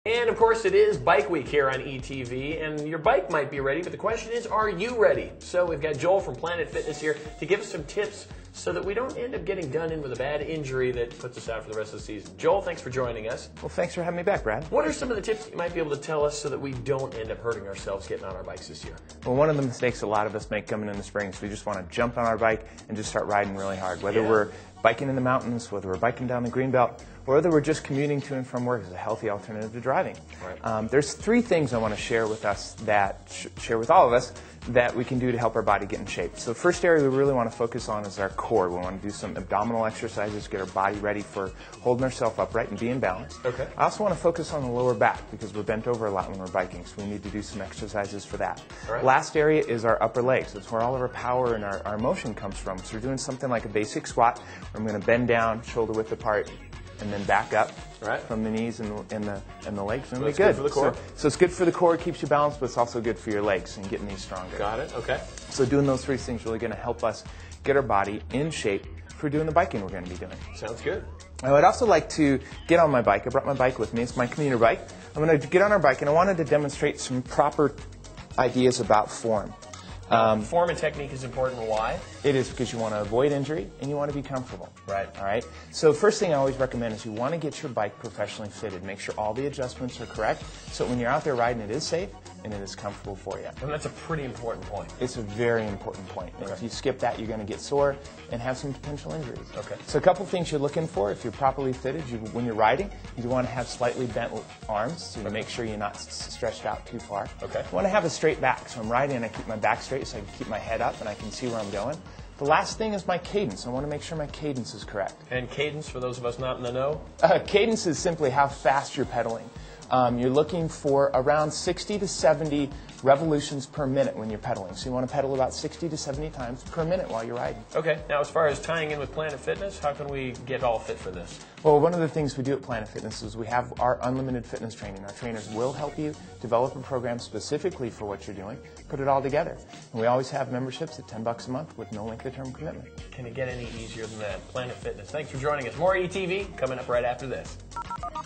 And of course it is Bike Week here on ETV, and your bike might be ready, but the question is, are you ready? So we've got Joel from Planet Fitness here to give us some tips so that we don't end up getting done in with a bad injury that puts us out for the rest of the season. Joel, thanks for joining us. Well, thanks for having me back, Brad. What are some of the tips that you might be able to tell us so that we don't end up hurting ourselves getting on our bikes this year? Well, one of the mistakes a lot of us make coming in the spring is we just want to jump on our bike and just start riding really hard. Whether we're biking in the mountains, whether we're biking down the Greenbelt, or whether we're just commuting to and from work as a healthy alternative to driving. Right. There's three things I want to share with us share with all of us that we can do to help our body get in shape. So the first area we really want to focus on is our core. We want to do some abdominal exercises, get our body ready for holding ourselves upright and being balanced. Okay. I also want to focus on the lower back because we're bent over a lot when we're biking, so we need to do some exercises for that. Right. Last area is our upper legs. That's where all of our power and our motion comes from. So we're doing something like a basic squat. I'm going to bend down, shoulder width apart, and then back up from the knees and the legs. And that's good for the core. So it's good for the core, it keeps you balanced, but it's also good for your legs and getting these stronger. Got it. Okay. So doing those three things is really going to help us get our body in shape for doing the biking we're going to be doing. Sounds good. I would also like to get on my bike. I brought my bike with me. It's my commuter bike. I'm going to get on our bike, and I wanted to demonstrate some proper ideas about form. Form and technique is important. Why? It is because you want to avoid injury and you want to be comfortable. Right. All right. So first thing I always recommend is you want to get your bike professionally fitted. Make sure all the adjustments are correct so when you're out there riding it is safe and it is comfortable for you. And that's a pretty important point. It's a very important point. And if you skip that, you're going to get sore and have some potential injuries. Okay. So a couple things you're looking for if you're properly fitted. When you're riding, you want to have slightly bent arms so you make sure you're not stretched out too far. Okay. You want to have a straight back. So I'm riding and I keep my back straight so I can keep my head up and I can see where I'm going. The last thing is my cadence. I want to make sure my cadence is correct. And cadence, for those of us not in the know? Cadence is simply how fast you're pedaling. You're looking for around 60 to 70 revolutions per minute when you're pedaling. So you want to pedal about 60 to 70 times per minute while you're riding. Okay. Now, as far as tying in with Planet Fitness, how can we get all fit for this? Well, one of the things we do at Planet Fitness is we have our unlimited fitness training. Our trainers will help you develop a program specifically for what you're doing, put it all together. And we always have memberships at $10 a month with no length of term commitment. Can it get any easier than that? Planet Fitness. Thanks for joining us. More ETV coming up right after this.